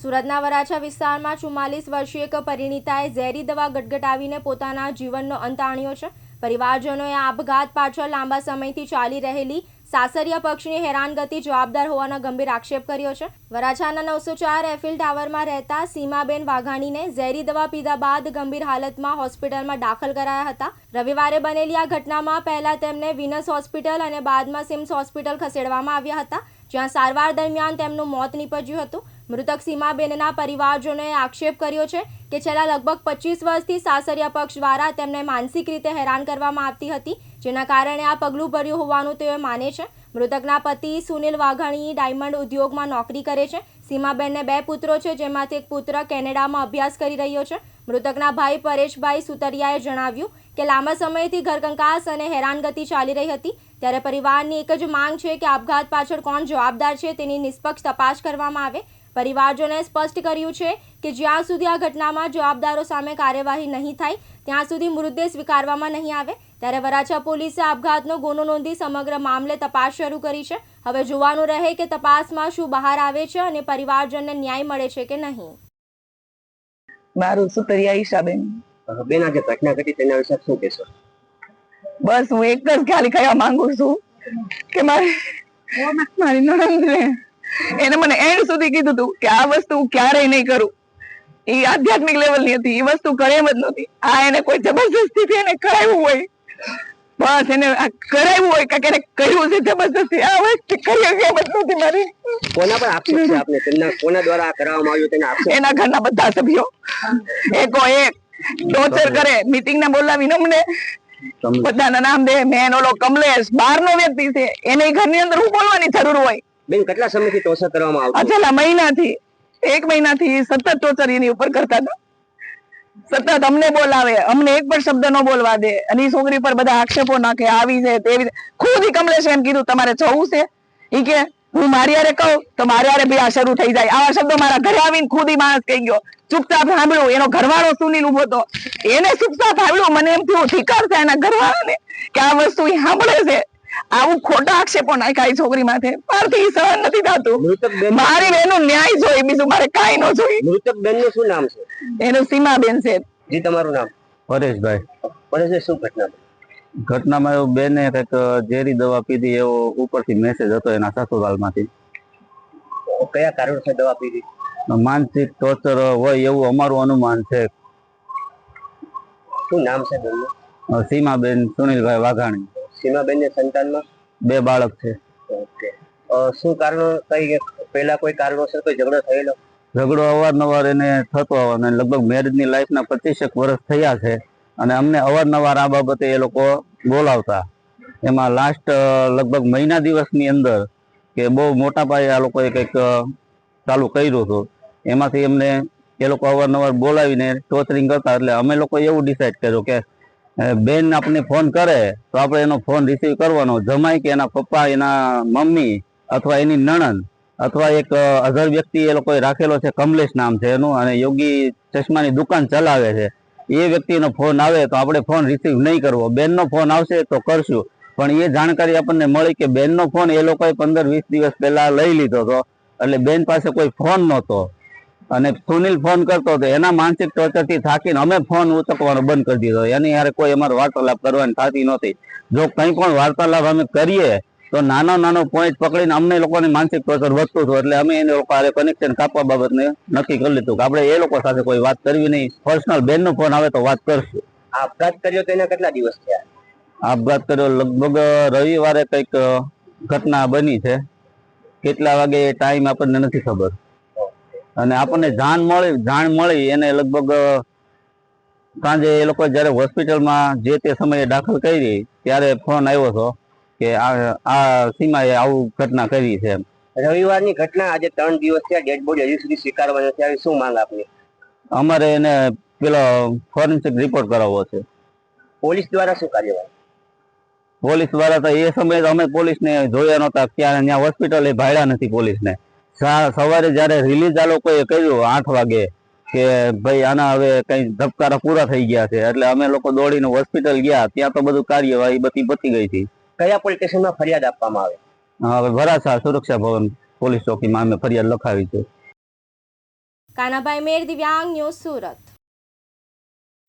સુરતના વરાછા વિસ્તારમાં 44 વર્ષીય એક પરિણીતાએ ઝેરી દવા ગટગટાવીને પોતાના જીવનનો અંત આણ્યો છે। પરિવારજનોએ આ આપઘાત પાછળ લાંબા સમયથી ચાલી રહેલી સાસરિયા પક્ષની હેરાનગતિ જવાબદાર હોવાનો ગંભીર આક્ષેપ કર્યો છે। વરાછાના 904 એફિલ ટાવરમાં રહેતા સીમાબેન વાઘાણીને ઝેરી દવા પીધા બાદ ગંભીર હાલતમાં હોસ્પિટલમાં દાખલ કરાયા હતા। રવિવારે બનેલી આ ઘટનામાં પહેલા તેમને વિનસ હોસ્પિટલ અને બાદમાં સિમ્સ હોસ્પિટલ ખસેડવામાં આવ્યા હતા, જ્યાં સારવાર દરમિયાન તેમનું મોત નીપજ્યું હતું। મૃતક સીમાબેનના પરિવારજનોએ આક્ષેપ કર્યો છે કે છેલ્લા લગભગ 25 વર્ષથી સાસરિયા પક્ષ દ્વારા તેમને માનસિક રીતે હેરાન કરવામાં આવતી હતી, જેના કારણે આ પગલું ભર્યું હોવાનું તેઓ માને છે। મૃતકના પતિ સુનિલ વાઘાણી ડાયમંડ ઉદ્યોગમાં નોકરી કરે છે। સીમાબેનને 2 પુત્રો છે, જેમાંથી એક પુત્ર કેનેડામાં અભ્યાસ કરી રહ્યો છે। મૃતકના ભાઈ પરેશભાઈ સુતરિયાએ જણાવ્યું કે લાંબા સમયથી ઘરકંકાસ અને હેરાનગતિ ચાલી રહી હતી, ત્યારે પરિવારની એક જ માંગ છે કે આપઘાત પાછળ કોણ જવાબદાર છે તેની નિષ્પક્ષ તપાસ કરવામાં આવે। પરિવારજનોએ સ્પષ્ટ કર્યું છે કે જ્યાં સુધી આ ઘટનામાં જવાબદારો સામે કાર્યવાહી નહીં થાય ત્યાં સુધી મૃતદેહ સ્વીકારવામાં નહીં આવે। ત્યારે વરાછા પોલીસે આપઘાતનો ગુનો નોંધી સમગ્ર મામલે તપાસ શરૂ કરી છે। હવે જોવાનું રહે કે તપાસમાં શું બહાર આવે છે અને પરિવારજનને ન્યાય મળે છે કે નહીં। મારું સુતરિયા ઈશાબેન બેન, આજે ઘટના ઘટી તેના વિશે શું કહેશો? બસ હું એક જ ખાલી કહેવા માંગુ છું કે મારી નણંદને એને મને એન્ડ સુધી કીધું હતું કે આ વસ્તુ ક્યારેય નહીં કરું। એ આધ્યાત્મિક લેવલ ની હતી, એ વસ્તુ કરે એમ જ નહોતી। આ એને કોઈ જબરજસ્તી એને કરાવ્યું હોય, બસ એને કરાવ્યું હોય કે એને કર્યું છે જબરજસ્તી, આ વસ્તુ કરી એમ જ નહોતી મારી। કોના પર આક્ષેપ છે આપને? તેમના કોના દ્વારા કરવામાં આવ્યું તેના આક્ષેપ? એના ઘરના બધા સભ્યો એકો એક ટોર્ચર કરે, મીટિંગ ને બોલાવીને અમને બધાના નામ દે। મેન ઓલો કમલેશ બહારનો વ્યક્તિ છે, એને ઘરની અંદર હું બોલવાની જરૂર હોય? બેન, કેટલા સમયથી ટોર્ચર કરવામાં આવતું? છેલ્લા મહિનાથી 1 મહિનાથી સતત ટોર્ચર એની ઉપર કરતા હતા। સતત અમને બોલાવે, અમને એક પણ શબ્દ ન બોલવા દે, અને એ છોકરી પર બધા આક્ષેપો નાખે, આવી છે તેવી। ખુદ ઈ કમલેશે એમ કીધું તમારે જવું છે, ઈ કે હું મારી હારે કહું તો મારી હારે બી આ શરૂ થઈ જાય। આવા શબ્દો મારા ઘરે આવીને ખુદ ઈ માણસ કહી ગયો। ચૂપચાપ સાંભળ્યું, એનો ઘરવાળો સુનિલ ઉભો હતો, એને ચૂપચાપ સાંભળ્યું। મને એમ થયું ઠીકાર છે એના ઘરવાળાને કે આ વસ્તુ ઈ સાંભળે છે। આવું ખોટા આક્ષેપો નાખ્યા છોકરી માથે, મારથી સહન નથી થતું। મારી બેનું ન્યાય જોઈ, બીજું મારે કાંઈ ન જોઈ। મૃતક બેન નું શું નામ છે? એનું સીમાબેન છે। જી, તમારું નામ? પરેશભાઈ। પરેશભાઈ, શું ઘટના? ઘટનામાં એવું બેને કંઈક ઝેરી દવા પીધી એવો ઉપરથી મેસેજ હતો એના સસુરાલમાંથી। કયા કારણસર દવા પીધી? માનસિક ટોર્ચર હોય એવું અમારું અનુમાન છે। શું નામ છે બેનનું? સીમાબેન સુનિલભાઈ વાઘાણી। સીમાબેન ને સંતાનમાં 2 બાળક છે। ઓકે, શું કારણ? કઈ પહેલા કોઈ કારણોસર કોઈ ઝઘડો થયેલો? ઝઘડો અવારનવાર એને થતો અને લગભગ મેરેજની લાઈફના 25 વર્ષ થયા છે, અને અમને અવારનવાર આ બાબતે એ લોકો બોલાવતા। એમાં લાસ્ટ લગભગ મહિના દિવસની અંદર કે બહુ મોટા પાયે આ લોકોએ કંઈક ચાલુ કર્યું હતું, એમાંથી એમને એ લોકો અવારનવાર બોલાવીને ટોર્ચરિંગ કરતા। એટલે અમે લોકો એવું ડિસાઈડ કર્યું કે બેન આપણને ફોન કરે તો આપણે એનો ફોન રિસીવ કરવાનો। જમાઈ કે એના પપ્પા, એના મમ્મી અથવા એની નણંદ અથવા એક અધર વ્યક્તિ એ લોકોએ રાખેલો છે, કમલેશ નામ છે એનું, અને યોગી ચશ્માની દુકાન ચલાવે છે। એ વ્યક્તિનો ફોન આવે તો આપણે ફોન રિસીવ નહીં કરવો, બેનનો ફોન આવશે તો કરશું। પણ એ જાણકારી આપણને મળી કે બેનનો ફોન એ લોકોએ 15-20 દિવસ પહેલા લઈ લીધો હતો, એટલે બેન પાસે કોઈ ફોન નહોતો, અને સુનિલ ફોન કરતો હતો। એના માનસિક ટોર્ચરથી થાકીને અમે ફોન ઉચકવાનો બંધ કરી દીધો। એની યારે કોઈ અમારે વાર્તાલાપ કરવાની થતી નહોતી। જો કંઈ પણ વાર્તાલાપ અમે કરીએ તો નાનો પોઈન્ટ પકડીને અમને લોકોને માનસિક ટોર્ચર વધતું હતું, એટલે અમે એને લોકો કનેક્શન કાપવા બાબતને નક્કી કરી લીધું કે આપણે એ લોકો સાથે કોઈ વાત કરવી નહીં, પર્સનલ બેનનો ફોન આવે તો વાત કરશું। આપઘાત કર્યો તો એના કેટલા દિવસ થયા? આપઘાત કર્યો લગભગ રવિવારે કંઈક ઘટના બની છે, કેટલા વાગે ટાઈમ આપણને નથી ખબર, અને આપણને જાણ મળી એને લગભગ સાંજે એ લોકો જયારે હોસ્પિટલમાં જે તે સમયે દાખલ કરી ત્યારે ફોન આવ્યો હતો કે આ સીમાએ આવું ઘટના કરી છે। રવિવારની ઘટના, આજે 3 દિવસ થયા, ડેડ બોડી હજી સુધી સ્વીકારવા નથી આવી, શું માંગ આપની? અમારે એને પેલો ફોરેન્સિક રિપોર્ટ કરાવવો છે। પોલીસ દ્વારા શું કાર્યવાહી? પોલીસ દ્વારા તો એ સમયે અમે પોલીસને જોયા નહોતા, ત્યાં હોસ્પિટલ ભાડ્યા નથી પોલીસને। સવારે જયારે રિલીઝ આ લોકોએ કર્યું 8 વાગે કે ભાઈ આના હવે કઈ ધબકારા પૂરા થઈ ગયા છે, એટલે અમે લોકો દોડીને હોસ્પિટલ ગયા, ત્યાં તો બધું કાર્યવાહી બધી પતી ગઈ હતી। કયા પોલીસ સ્ટેશનમાં ફરિયાદ આપવામાં આવે? હવે વરાછા સુરક્ષા ભવન પોલીસ ચોકીમાં અમે ફરિયાદ લખાવી છે। કાનાભાઈ મેર, દિવ્યાંગ ન્યૂઝ, સુરત.